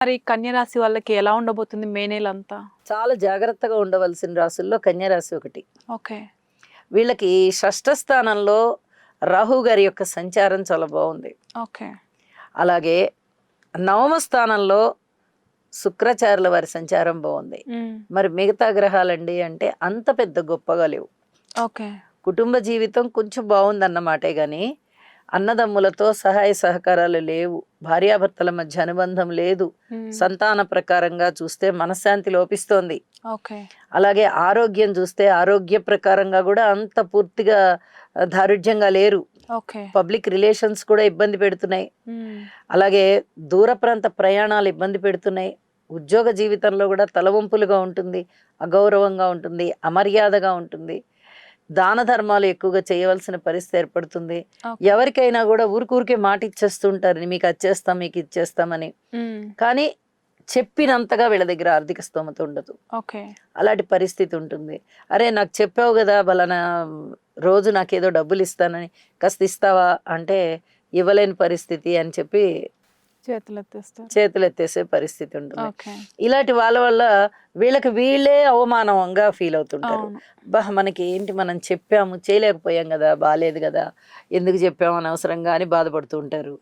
మరి కన్య రాశి వాళ్ళకి ఎలా ఉండబోతుంది మే నెలంతా? చాలా జాగ్రత్తగా ఉండవలసిన రాశుల్లో కన్య రాశి ఒకటి. ఓకే. వీళ్ళకి షష్ఠ స్థానంలో రాహు గారి యొక్క సంచారం చాలా బాగుంది. ఓకే. అలాగే నవమ స్థానంలో శుక్రాచార్యుల వారి సంచారం బాగుంది. మరి మిగతా గ్రహాలండి అంటే అంత పెద్ద గొప్పగా లేవు. ఓకే. కుటుంబ జీవితం కొంచెం బాగుందన్నమాటే గాని అన్నదమ్ములతో సహాయ సహకారాలు లేవు, భార్యాభర్తల మధ్య అనుబంధం లేదు, సంతాన ప్రకారంగా చూస్తే మనశ్శాంతి లోపిస్తోంది. ఓకే. అలాగే ఆరోగ్యం చూస్తే ఆరోగ్య ప్రకారంగా కూడా అంత పూర్తిగా దారుఢ్యంగా లేరు. ఓకే. పబ్లిక్ రిలేషన్స్ కూడా ఇబ్బంది పెడుతున్నాయి. అలాగే దూర ప్రాంత ప్రయాణాలు ఇబ్బంది పెడుతున్నాయి. ఉద్యోగ జీవితంలో కూడా తలవంపులుగా ఉంటుంది, అగౌరవంగా ఉంటుంది, అమర్యాదగా ఉంటుంది. దాన ధర్మాలు ఎక్కువగా చేయవలసిన పరిస్థితి ఏర్పడుతుంది. ఎవరికైనా కూడా ఊరికే మాట ఇచ్చేస్తుంటారు, మీకు వచ్చేస్తాం మీకు ఇచ్చేస్తామని. కానీ చెప్పినంతగా వీళ్ళ దగ్గర ఆర్థిక స్తోమత ఉండదు. అలాంటి పరిస్థితి ఉంటుంది. అరే నాకు చెప్పావు కదా బలానా రోజు నాకేదో డబ్బులు ఇస్తానని, కాస్త ఇస్తావా అంటే ఇవ్వలేని పరిస్థితి అని చెప్పి చేతులు ఎత్తేసే పరిస్థితి ఉంటుంది. ఇలాంటి వాళ్ళ వల్ల వీళ్ళకి వీళ్ళే అవమానంగా ఫీల్ అవుతుంటారు. బా మనకి ఏంటి, మనం చెప్పాము చేయలేకపోయాం కదా, బాలేదు కదా, ఎందుకు చెప్పాము అనవసరంగా అని బాధపడుతూ ఉంటారు.